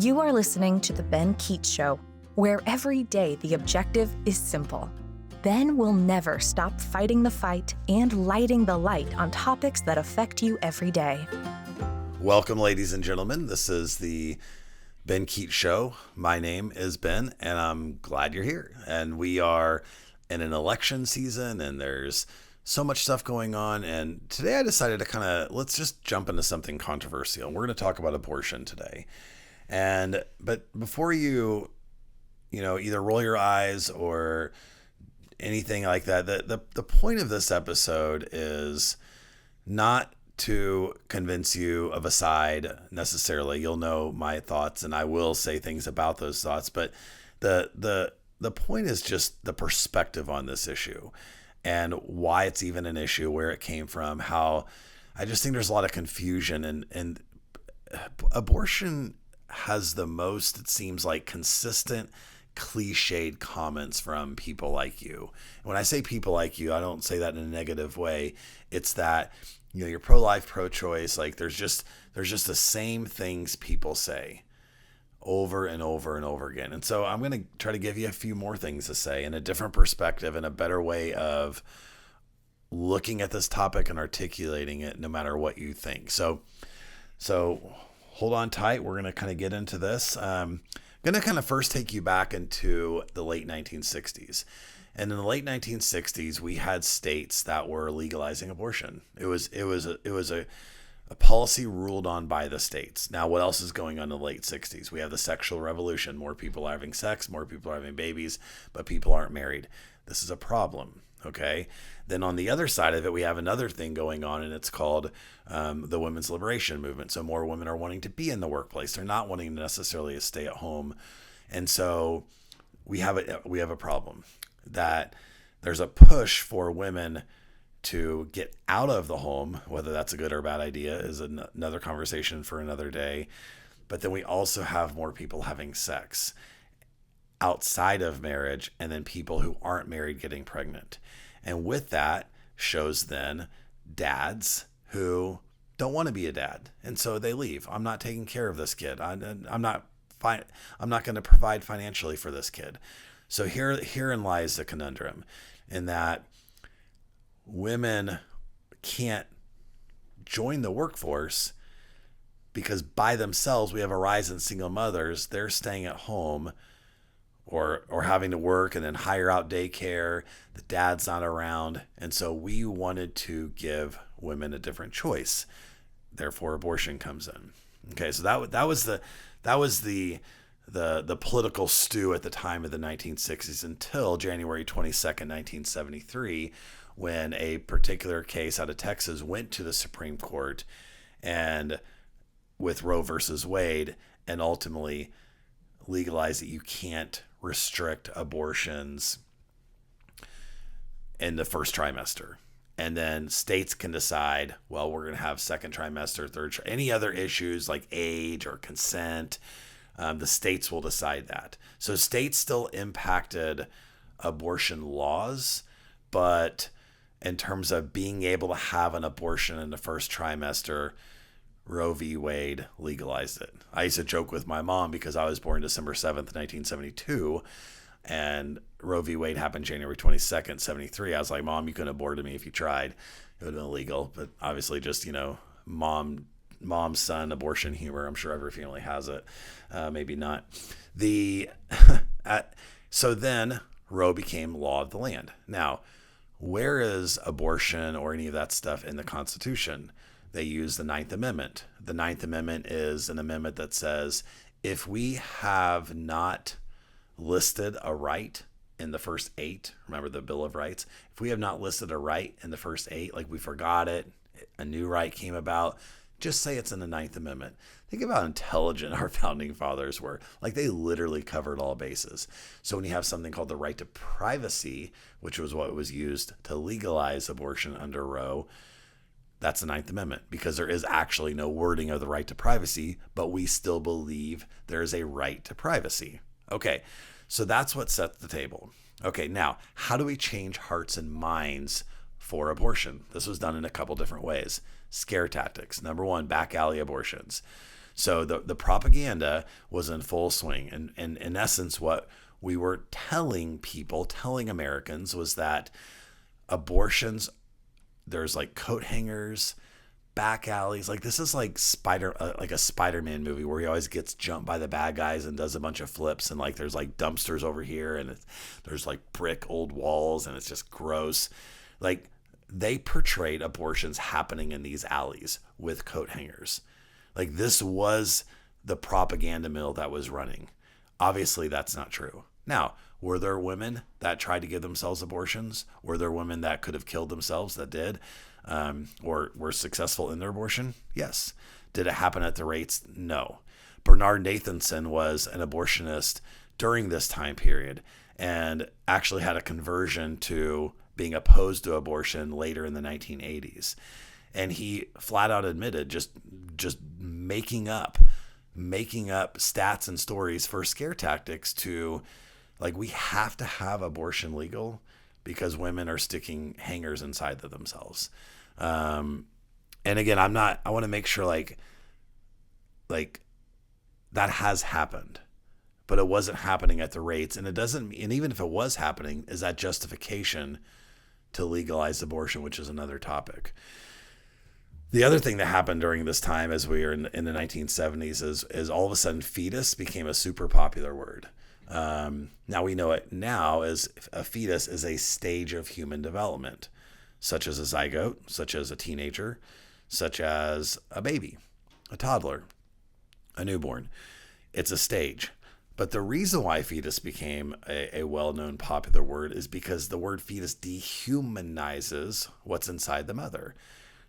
You are listening to The Ben Keech Show, where every day the objective is simple. Ben will never stop fighting the fight and lighting the light on topics that affect you every day. Welcome, ladies and gentlemen. This is the Ben Keech Show. My name is Ben, and I'm glad you're here. And we are in an election season, and there's so much stuff going on. And today I decided to let's just jump into something controversial. We're going to talk about abortion today. But before you either roll your eyes or anything like that, the point of this episode is not to convince you of a side necessarily. You'll know my thoughts, and I will say things about those thoughts. But the point is just the perspective on this issue and why it's even an issue, where it came from, how I just think there's a lot of confusion, and abortion has the most, it seems like, consistent cliched comments from people like you. And when I say people like you, I don't say that in a negative way. It's that, you're pro-life, pro-choice, like there's just the same things people say over and over and over again. And so I'm going to try to give you a few more things to say in a different perspective and a better way of looking at this topic and articulating it, no matter what you think. So hold on tight. We're going to kind of get into this. I'm going to kind of first take you back into the late 1960s. And in the late 1960s, we had states that were legalizing abortion. It was a policy ruled on by the states. Now, what else is going on in the late 60s? We have the sexual revolution. More people are having sex, more people are having babies, but people aren't married. This is a problem, okay? Then on the other side of it, we have another thing going on, and it's called the women's liberation movement. So more women are wanting to be in the workplace. They're not wanting necessarily to stay at home. And so we have a problem that there's a push for women to get out of the home. Whether that's a good or bad idea is another conversation for another day. But then we also have more people having sex outside of marriage, and then people who aren't married getting pregnant. And with that shows then dads who don't want to be a dad, and so they leave. I'm not taking care of this kid. I'm not going to provide financially for this kid. So herein lies the conundrum, in that women can't join the workforce because by themselves we have a rise in single mothers. They're staying at home or having to work and then hire out daycare. The dad's not around. And so we wanted to give women a different choice. Therefore, abortion comes in. Okay, so that was the political stew at the time of the 1960s until January 22nd, 1973, when a particular case out of Texas went to the Supreme Court and with Roe versus Wade, and ultimately legalized that you can't restrict abortions in the first trimester. And then states can decide, well, we're going to have second trimester, any other issues like age or consent. The states will decide that. So states still impacted abortion laws, but in terms of being able to have an abortion in the first trimester, Roe v. Wade legalized it. I used to joke with my mom because I was born December 7th, 1972, and Roe v. Wade happened January 22nd, 73. I was like, Mom, you couldn't have aborted me if you tried. It would have been illegal. But obviously just, mom-son abortion humor. I'm sure every family has it. Maybe not. So then Roe became law of the land. Now, where is abortion or any of that stuff in the Constitution? They use the Ninth Amendment. The Ninth Amendment is an amendment that says if we have not listed a right in the first 8, remember the Bill of Rights, if we have not listed a right in the first 8, like we forgot it, a new right came about, just say it's in the Ninth Amendment. Think about how intelligent our founding fathers were. Like, they literally covered all bases. So when you have something called the right to privacy, which was what was used to legalize abortion under Roe, that's the Ninth Amendment, because there is actually no wording of the right to privacy, but we still believe there is a right to privacy. Okay, so that's what sets the table. Okay, now, how do we change hearts and minds for abortion? This was done in a couple different ways. Scare tactics. Number one, back alley abortions. So the propaganda was in full swing. And in essence, what we were telling Americans was that abortions, there's like coat hangers, back alleys. Like this is like like a Spider-Man movie where he always gets jumped by the bad guys and does a bunch of flips. And like there's like dumpsters over here and there's like brick old walls and it's just gross. Like they portrayed abortions happening in these alleys with coat hangers. Like this was the propaganda mill that was running. Obviously, that's not true. Now, were there women that tried to give themselves abortions? Were there women that could have killed themselves that did, or were successful in their abortion? Yes. Did it happen at the rates? No. Bernard Nathanson was an abortionist during this time period and actually had a conversion to being opposed to abortion later in the 1980s. And he flat out admitted just making up stats and stories for scare tactics to, like, we have to have abortion legal because women are sticking hangers inside of themselves. And again, I want to make sure like that has happened, but it wasn't happening at the rates. And even if it was happening, is that justification to legalize abortion, which is another topic. The other thing that happened during this time as we were in the 1970s is all of a sudden fetus became a super popular word. Now we know it now as a fetus is a stage of human development, such as a zygote, such as a teenager, such as a baby, a toddler, a newborn. It's a stage. But the reason why fetus became a well-known popular word is because the word fetus dehumanizes what's inside the mother.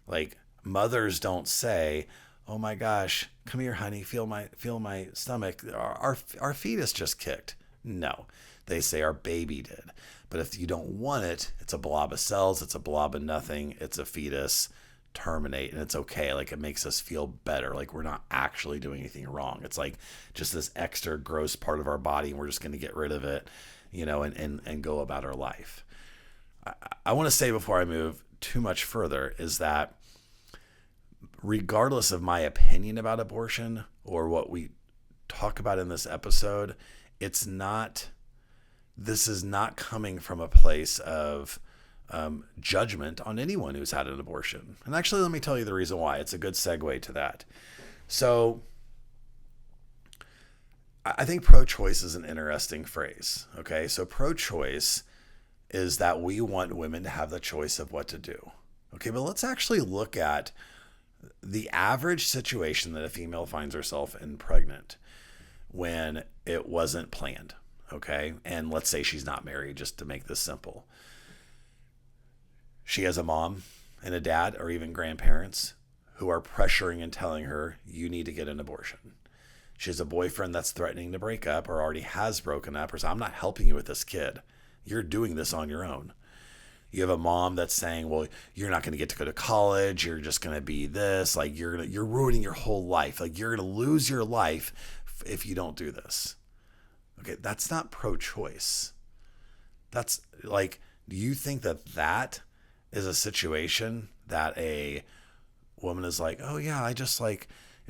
Like, mothers don't say, "Oh my gosh, come here, honey, feel my stomach. Our fetus just kicked." No, they say our baby did. But if you don't want it, it's a blob of cells, it's a blob of nothing, it's a fetus. Terminate, and it's okay. Like, it makes us feel better. Like, we're not actually doing anything wrong. It's like just this extra gross part of our body, and we're just going to get rid of it, and go about our life. I want to say before I move too much further is that regardless of my opinion about abortion or what we talk about in this episode, this is not coming from a place of judgment on anyone who's had an abortion. And actually, let me tell you the reason why. It's a good segue to that. So I think pro-choice is an interesting phrase. Okay. So pro-choice is that we want women to have the choice of what to do. Okay. But let's actually look at the average situation that a female finds herself in pregnant when it wasn't planned. Okay. And let's say she's not married, just to make this simple. She has a mom and a dad or even grandparents who are pressuring and telling her, you need to get an abortion. She has a boyfriend that's threatening to break up or already has broken up or says, I'm not helping you with this kid. You're doing this on your own. You have a mom that's saying, well, you're not going to get to go to college. You're just going to be this. Like, you're ruining your whole life. Like, you're going to lose your life if you don't do this. Okay, that's not pro-choice. That's like, do you think that is a situation that a woman is like, oh yeah, it's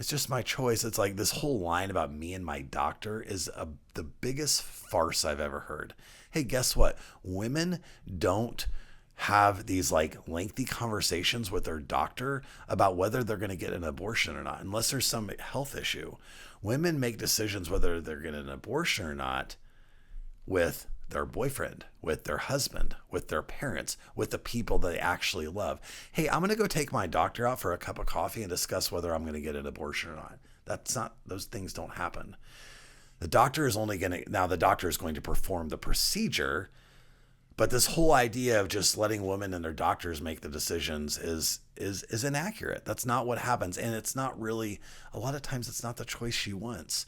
just my choice. It's like this whole line about me and my doctor is the biggest farce I've ever heard. Hey, guess what? Women don't have these like lengthy conversations with their doctor about whether they're going to get an abortion or not, unless there's some health issue. Women make decisions whether they're getting an abortion or not with their boyfriend, with their husband, with their parents, with the people they actually love. Hey, I'm going to go take my doctor out for a cup of coffee and discuss whether I'm going to get an abortion or not. Those things don't happen. The doctor is going to perform the procedure, but this whole idea of just letting women and their doctors make the decisions is inaccurate. That's not what happens. And it's not really, a lot of times it's not the choice she wants.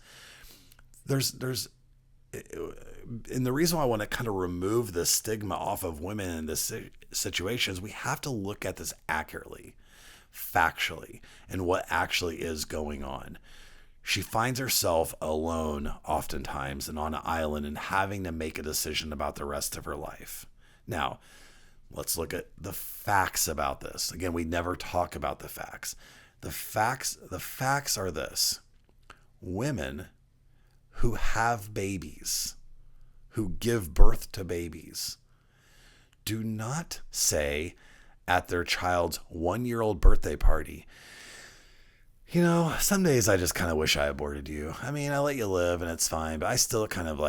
And the reason why I want to kind of remove the stigma off of women in this situation is we have to look at this accurately, factually, and what actually is going on. She finds herself alone oftentimes and on an island and having to make a decision about the rest of her life. Now, let's look at the facts about this. Again, we never talk about the facts. The facts are this. women who have babies, who give birth to babies, do not say at their child's 1-year-old birthday party, some days I just kind of wish I aborted you. I mean, I let you live and it's fine, but I still kind of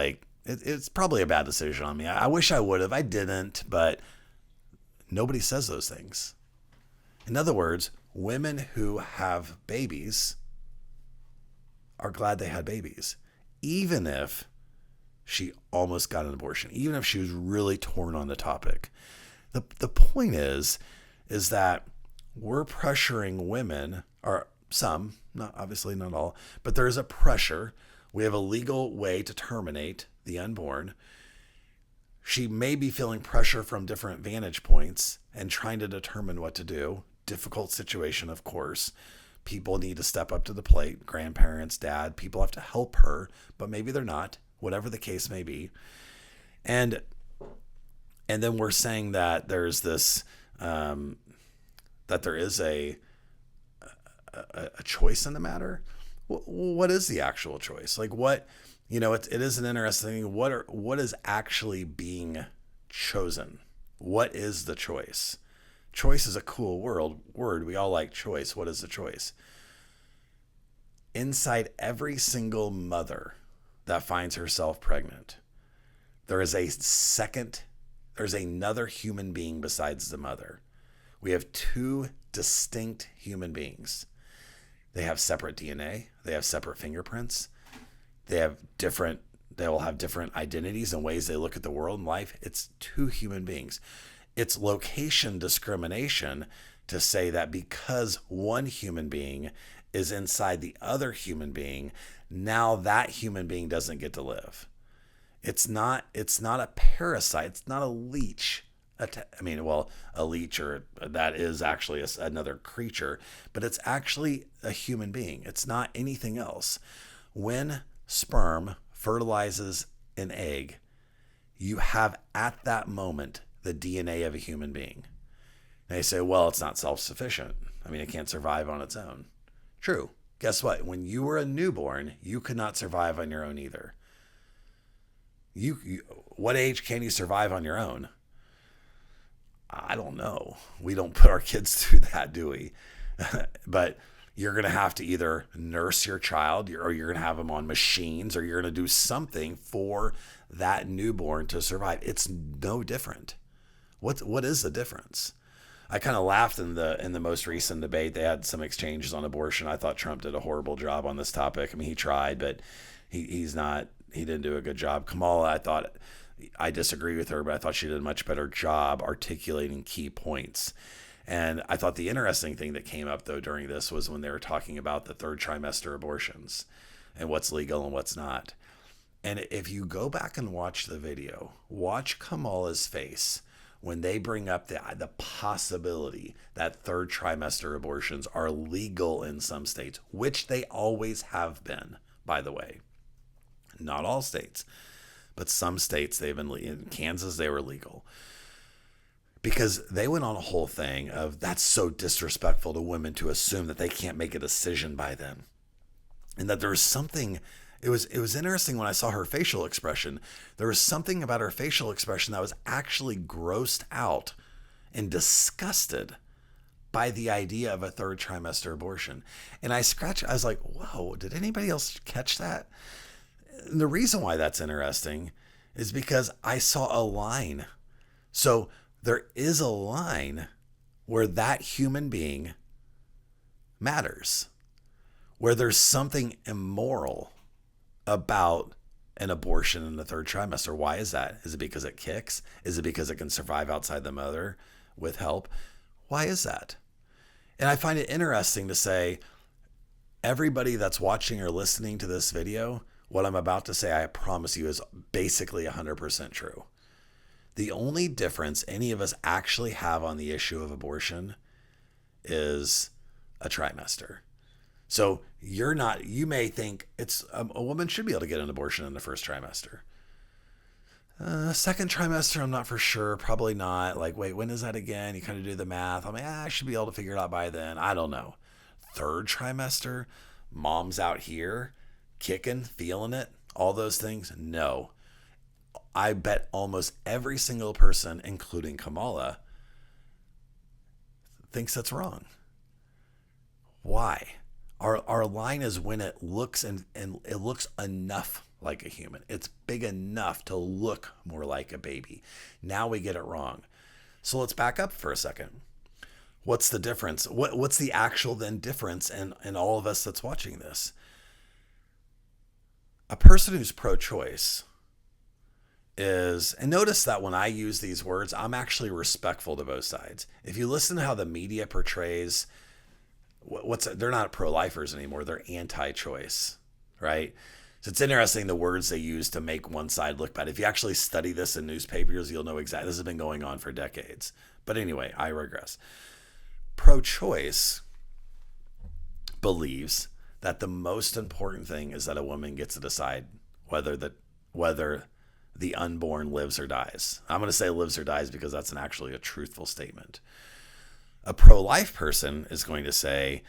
it's probably a bad decision on me. I wish I would have. I didn't, but nobody says those things. In other words, women who have babies are glad they had babies, even if she almost got an abortion, even if she was really torn on the topic. The point is that we're pressuring women, or some, not obviously not all, but there's a pressure. We have a legal way to terminate the unborn. She may be feeling pressure from different vantage points and trying to determine what to do. Difficult situation, of course. People need to step up to the plate. Grandparents, dad, people have to help her, but maybe they're not, whatever the case may be. And then we're saying that there's this, that there is a choice in the matter. What is the actual choice? Like what, it is an interesting thing. What is actually being chosen? What is the choice? Choice is a cool word. We all like choice. What is the choice? Inside every single mother that finds herself pregnant, there's another human being besides the mother. We have two distinct human beings. They have separate DNA. They have separate fingerprints. They will have different identities and ways they look at the world and life. It's two human beings. It's location discrimination to say that because one human being is inside the other human being, now that human being doesn't get to live. It's not a parasite. It's not a leech. A leech, or that is actually another creature, but it's actually a human being. It's not anything else. When sperm fertilizes an egg, you have at that moment the DNA of a human being. And they say, well, it's not self-sufficient. It can't survive on its own. True. Guess what? When you were a newborn, you could not survive on your own either. What age can you survive on your own? I don't know. We don't put our kids through that, do we? But you're going to have to either nurse your child, or you're going to have them on machines, or you're going to do something for that newborn to survive. It's no different. What is the difference? I kind of laughed in the most recent debate. They had some exchanges on abortion. I thought Trump did a horrible job on this topic. He tried, but he didn't do a good job. Kamala, I disagree with her, but I thought she did a much better job articulating key points. And I thought the interesting thing that came up, though, during this was when they were talking about the third trimester abortions and what's legal and what's not. And if you go back and watch the video, watch Kamala's face when they bring up the possibility that third trimester abortions are legal in some states, which they always have been, by the way. Not all states, but some states they've been legal. In Kansas, they were legal. Because they went on a whole thing of that's so disrespectful to women to assume that they can't make a decision by then. And that there's something, it was interesting when I saw her facial expression. There was something about her facial expression that was actually grossed out and disgusted by the idea of a third trimester abortion. And I was like, whoa, did anybody else catch that? And the reason why that's interesting is because I saw a line. So there is a line where that human being matters, where there's something immoral about an abortion in the third trimester. Why is that? Is it because it kicks? Is it because it can survive outside the mother with help? Why is that? And I find it interesting to say, everybody that's watching or listening to this video, what I'm about to say, I promise you, is basically 100% true. The only difference any of us actually have on the issue of abortion is a trimester. So you may think it's a woman should be able to get an abortion in the first trimester. Second trimester, I'm not for sure. Probably not. Like, wait, when is that again? You kind of do the math. I should be able to figure it out by then. I don't know. Third trimester, mom's out here kicking, feeling it, all those things? No. I bet almost every single person, including Kamala, thinks that's wrong. Why? Our line is when it looks and it looks enough like a human. It's big enough to look more like a baby. Now we get it wrong. So let's back up for a second. What's the difference? What's the actual then difference in all of us that's watching this? A person who's pro-choice is, and notice that when I use these words, I'm actually respectful to both sides. If you listen to how the media portrays they're not pro-lifers anymore, they're anti-choice, right? So it's interesting the words they use to make one side look bad. If you actually study this in newspapers, you'll know exactly. This has been going on for decades. But anyway, I regress. Pro-choice believes that the most important thing is that a woman gets to decide whether the unborn lives or dies. I'm going to say lives or dies because that's actually a truthful statement. A pro-life person is going to say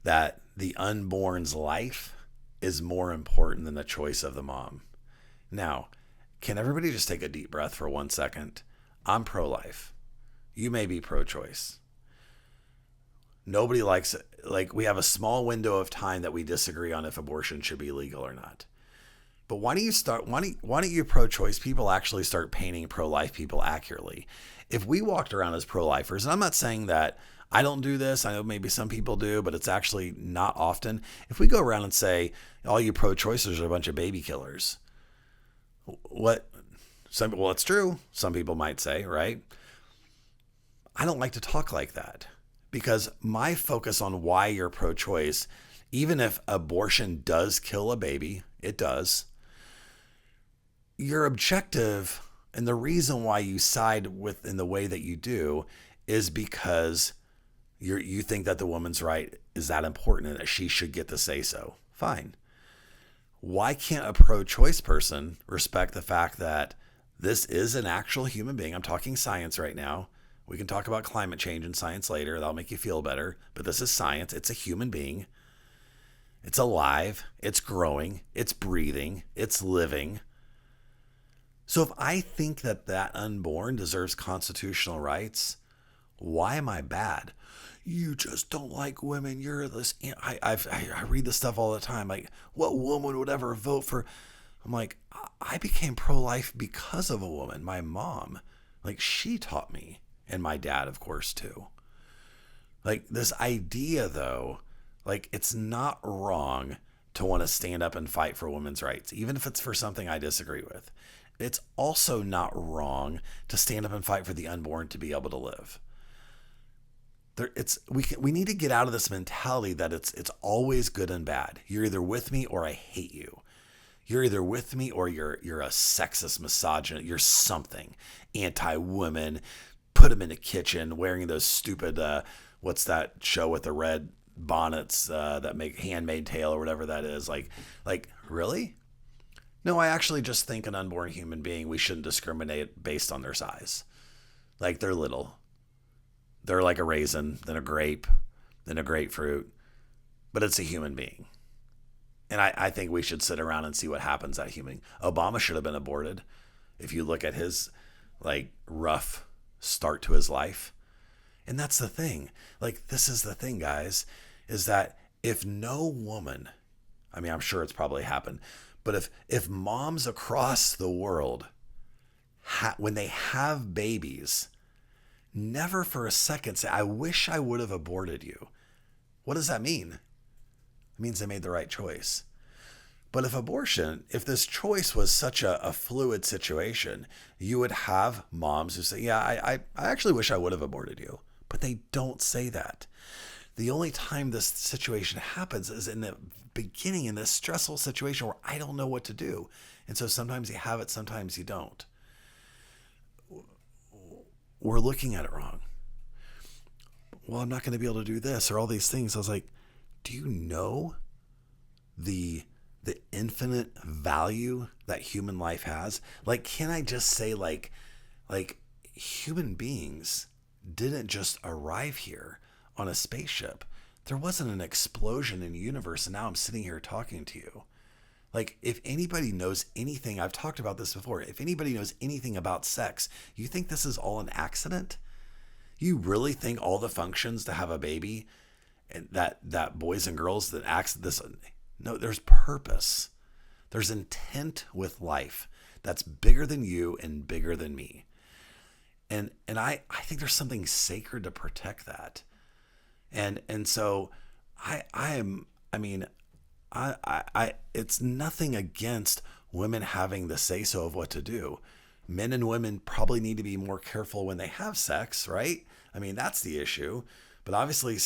that the unborn's life is more important than the choice of the mom. Now, can everybody just take a deep breath for 1 second? I'm pro-life. You may be pro-choice. Nobody likes it. Like, we have a small window of time that we disagree on if abortion should be legal or not. But why don't you pro-choice people actually start painting pro-life people accurately? If we walked around as pro-lifers, and I'm not saying that I don't do this, I know maybe some people do, but it's actually not often. If we go around and say, all you pro-choicers are a bunch of baby killers, well, it's true. Some people might say, right? I don't like to talk like that because my focus on why you're pro-choice, even if abortion does kill a baby, it does, your objective and the reason why you side with in the way that you do is because you think that the woman's right is that important and that she should get to say so. Fine. Why can't a pro-choice person respect the fact that this is an actual human being? I'm talking science right now. We can talk about climate change and science later. That'll make you feel better. But this is science. It's a human being. It's alive. It's growing. It's breathing. It's living. So if I think that unborn deserves constitutional rights, why am I bad? You just don't like women. You're this. I read this stuff all the time. Like, what woman would ever vote for? I'm like, I became pro-life because of a woman. My mom, like, she taught me, and my dad, of course, too. Like, this idea, though, like, it's not wrong to want to stand up and fight for women's rights, even if it's for something I disagree with. It's also not wrong to stand up and fight for the unborn to be able to live. We need to get out of this mentality that it's always good and bad. You're either with me or I hate you. You're either with me or you're a sexist misogynist. You're something anti-women. Put them in a kitchen wearing those stupid what's that show with the red bonnets that make Handmaid's Tale or whatever that is. Like really? No, I actually just think an unborn human being, we shouldn't discriminate based on their size. Like, they're little. They're like a raisin, then a grape, then a grapefruit. But it's a human being. And I think we should sit around and see what happens to that human. Obama should have been aborted. If you look at his, like, rough start to his life. And that's the thing. Like, this is the thing, guys, is that if no woman, I mean, I'm sure it's probably happened, but if moms across the world, when they have babies, never for a second say, I wish I would have aborted you. What does that mean? It means they made the right choice. But if this choice was such a fluid situation, you would have moms who say, yeah, I actually wish I would have aborted you. But they don't say that. The only time this situation happens is in the beginning, in this stressful situation where I don't know what to do. And so sometimes you have it, sometimes you don't. We're looking at it wrong. Well, I'm not going to be able to do this or all these things. I was like, do you know the infinite value that human life has? Like, can I just say like human beings didn't just arrive here on a spaceship. There wasn't an explosion in the universe, and now I'm sitting here talking to you. Like, if anybody knows anything, I've talked about this before, if anybody knows anything about sex, you think this is all an accident? You really think all the functions to have a baby and that boys and girls that acts this? No, there's purpose. There's intent with life that's bigger than you and bigger than me. And I think there's something sacred to protect that. And so it's nothing against women having the say so of what to do. Men and women probably need to be more careful when they have sex, right? I mean, that's the issue. But obviously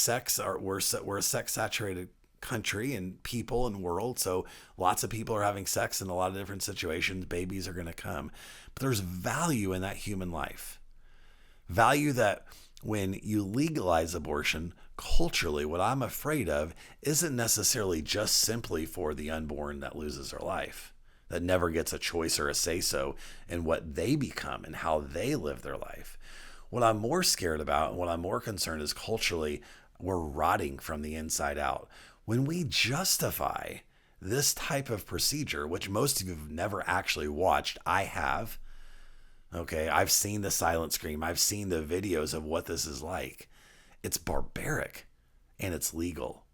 we're a sex saturated country and people and world. So lots of people are having sex in a lot of different situations. Babies are going to come. But there's value in that human life. Value that when you legalize abortion culturally, what I'm afraid of isn't necessarily just simply for the unborn that loses their life, that never gets a choice or a say-so in what they become and how they live their life. What I'm more scared about and what I'm more concerned is culturally, we're rotting from the inside out. When we justify this type of procedure, which most of you have never actually watched, I have. Okay, I've seen the silent scream. I've seen the videos of what this is like. It's barbaric and it's legal.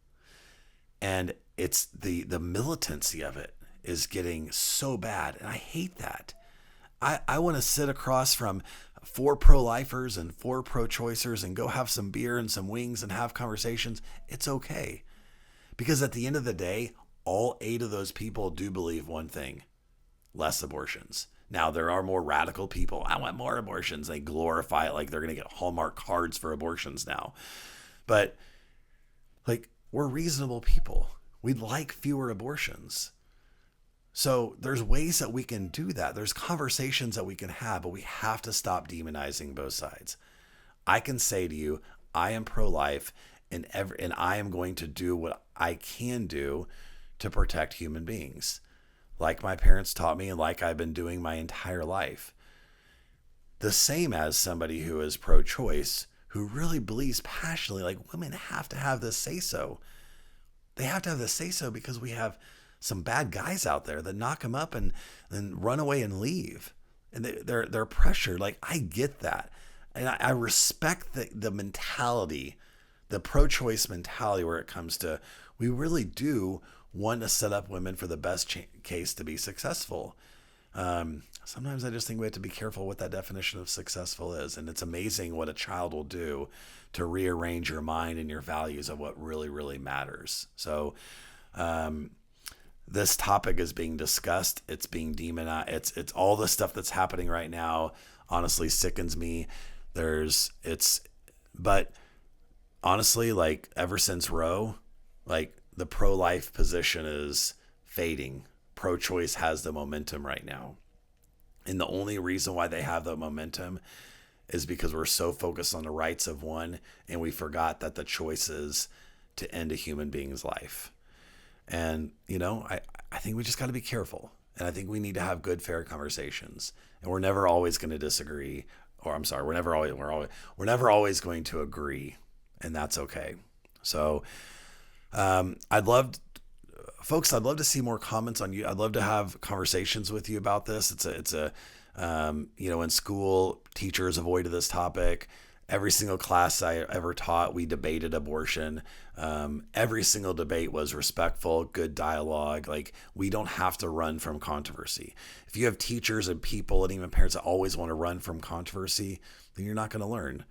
And it's the militancy of it is getting so bad. And I hate that. I want to sit across from 4 pro-lifers and 4 pro-choicers and go have some beer and some wings and have conversations. It's okay. Because at the end of the day, all 8 of those people do believe one thing: less abortions. Now, there are more radical people. I want more abortions. They glorify it like they're going to get Hallmark cards for abortions now. But like, we're reasonable people. We'd like fewer abortions. So there's ways that we can do that. There's conversations that we can have, but we have to stop demonizing both sides. I can say to you, I am pro-life, and I am going to do what I can do to protect human beings, like my parents taught me and like I've been doing my entire life. The same as somebody who is pro-choice, who really believes passionately, like, women have to have this say-so. They have to have this say-so because we have some bad guys out there that knock them up and run away and leave. And they're pressured. Like, I get that. And I respect the mentality, the pro-choice mentality, where it comes to, we really do want to set up women for the best case to be successful. Sometimes I just think we have to be careful what that definition of successful is. And it's amazing what a child will do to rearrange your mind and your values of what really, really matters. So this topic is being discussed. It's being demonized. It's all the stuff that's happening right now honestly sickens me. But honestly, like, ever since Roe, like, the pro-life position is fading. Pro-choice has the momentum right now. And the only reason why they have the momentum is because we're so focused on the rights of one, and we forgot that the choice is to end a human being's life. And, I think we just got to be careful. And I think we need to have good, fair conversations. And we're never always going to disagree. Or I'm sorry, we're never always going to agree. And that's okay. So I'd love to see more comments on you. I'd love to have conversations with you about this. In school, teachers avoided this topic. Every single class I ever taught, we debated abortion. Every single debate was respectful, good dialogue. Like, we don't have to run from controversy. If you have teachers and people and even parents that always want to run from controversy, then you're not going to learn.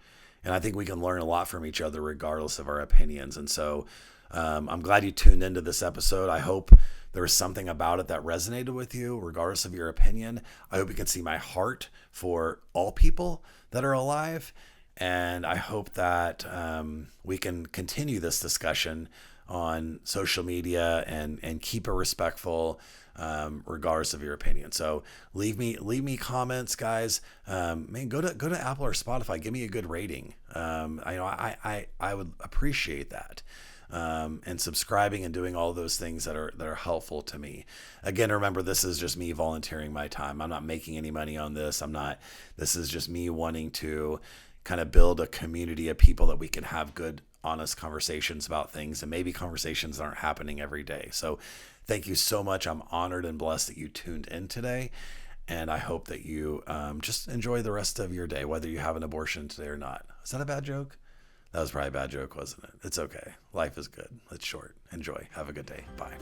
And I think we can learn a lot from each other regardless of our opinions. And so I'm glad you tuned into this episode. I hope there was something about it that resonated with you, regardless of your opinion. I hope you can see my heart for all people that are alive. And I hope that we can continue this discussion on social media and keep it respectful, regardless of your opinion. So leave me comments, guys. Go to Apple or Spotify. Give me a good rating. I would appreciate that. And subscribing and doing all those things that are helpful to me. Again, remember, this is just me volunteering my time. I'm not making any money on this. This is just me wanting to kind of build a community of people that we can have good, honest conversations about things, and maybe conversations that aren't happening every day. So thank you so much. I'm honored and blessed that you tuned in today. And I hope that you just enjoy the rest of your day, whether you have an abortion today or not. Is that a bad joke? That was probably a bad joke, wasn't it? It's okay. Life is good. It's short. Enjoy. Have a good day. Bye.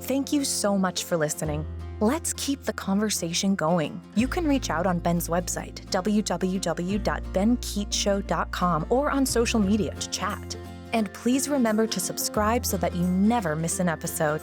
Thank you so much for listening. Let's keep the conversation going. You can reach out on Ben's website, www.benkeechshow.com, or on social media to chat. And please remember to subscribe so that you never miss an episode.